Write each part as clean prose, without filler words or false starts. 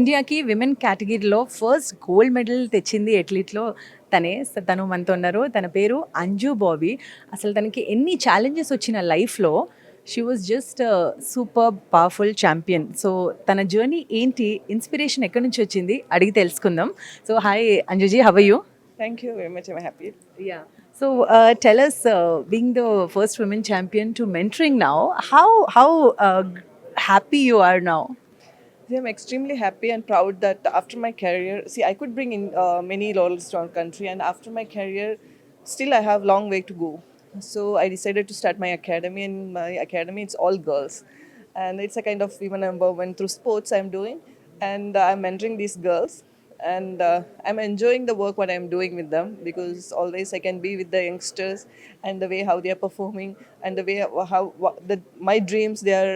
ఇండియాకి విమెన్ కేటగిరీలో first gold medal తెచ్చింది ఎట్లీట్లో తనే. తను మనతో ఉన్నారు. తన పేరు అంజు బాబీ. అసలు తనకి ఎన్ని ఛాలెంజెస్ వచ్చిన లైఫ్లో she was just super powerful champion. So తన జర్నీ ఏంటి, ఇన్స్పిరేషన్ ఎక్కడి నుంచి వచ్చింది అడిగి తెలుసుకుందాం. So hi అంజుజీ, how are you? Thank you very much. I'm happy. Yeah. So tell us, being the first women champion to mentoring now, how happy you are now? See, I'm extremely happy and proud that after my career, see, I could bring in many laurels to our country, and after my career, still I have long way to go. So I decided to start my academy, and my academy it's all girls, and it's a kind of women empowerment through sports I'm doing, and I'm mentoring these girls. And I'm enjoying the work what I'm doing with them, because always I can be with the youngsters and the way how they are performing, and the way my dreams, they are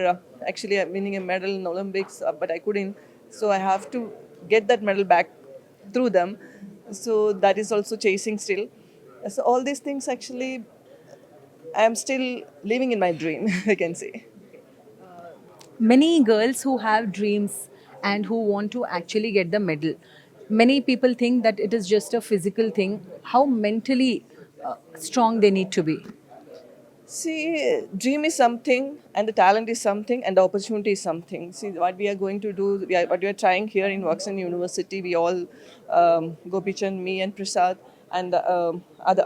actually winning a medal in Olympics, but I couldn't, so I have to get that medal back through them. So that is also chasing still. So all these things actually I am still living in my dream. I can say. Many girls who have dreams and who want to actually get the medal, many people think that it is just a physical thing. How mentally strong they need to be? See, dream is something, and the talent is something, and the opportunity is something. See, what we are going to do, what we are trying here in Vaxan University, we all, Gopichan, me, and Prasad, and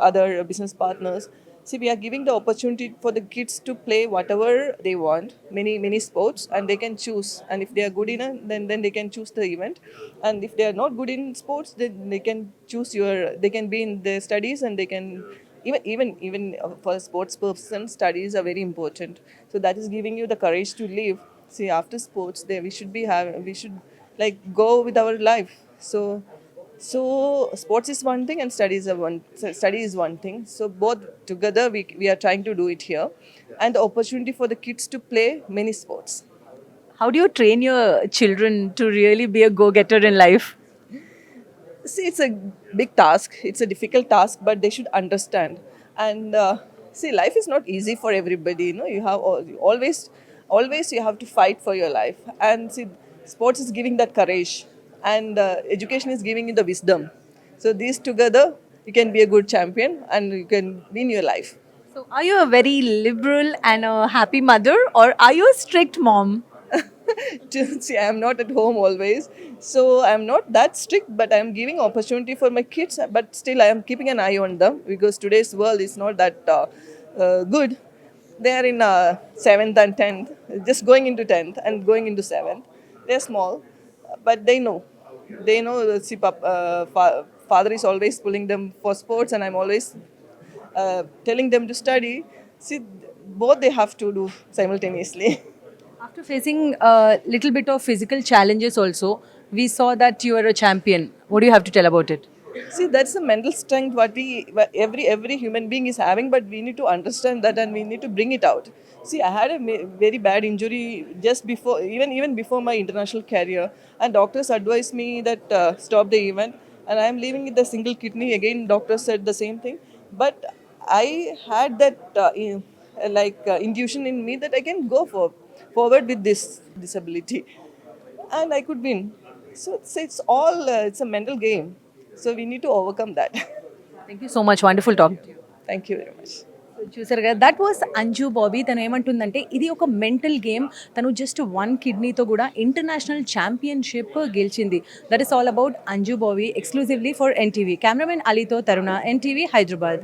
other business partners. See, we are giving the opportunity for the kids to play whatever they want, many sports, and they can choose. And if they are good enough, then they can choose the event. And if they are not good in sports, then they can choose they can be in their studies, and they can even for a sports person, studies are very important. So that is giving you the courage to live. See, after sports, we should like go with our life. So sports is one thing, and study is one thing. So both together we are trying to do it here, and the opportunity for the kids to play many sports. How do you train your children to really be a go-getter in life? See, it's a big task. It's a difficult task, but they should understand. And see, life is not easy for everybody. You know, you have always you have to fight for your life. And see, sports is giving that courage, and education is giving you the wisdom. So these together, you can be a good champion, and you can win your life. So are you a very liberal and a happy mother, or are you a strict mom? See, I'm not at home always, so I'm not that strict, but I'm giving opportunity for my kids, but still I am keeping an eye on them, because today's world is not that good. They are in 7th and 10th, just going into 10th and going into 7th. They're small, but they know see, father is always pulling them for sports, and I'm always telling them to study. See, both they have to do simultaneously. After facing a little bit of physical challenges also, we saw that you are a champion. What do you have to tell about it? See, that's the mental strength what every human being is having, but we need to understand that, and we need to bring it out. See, I had a very bad injury just before, even before my international career, and doctors advised me that stop the event, and I am leaving with the single kidney. Again, doctors said the same thing, but I had that intuition in me that I can go forward with this disability, and I could win. So it's a mental game. So we need to overcome that. Thank you so much. Wonderful talking to you. Thank you very much. చూసారు కదా, that was Anju Bobby. తను ఏమంటుందంటే ఇది ఒక mental game. తను just 1 కిడ్నీతో కూడా international championship గెలిచింది. That is all about Anju Bobby, exclusively for NTV. Cameraman అలీతో తరుణ, ఎన్టీవీ హైదరాబాద్.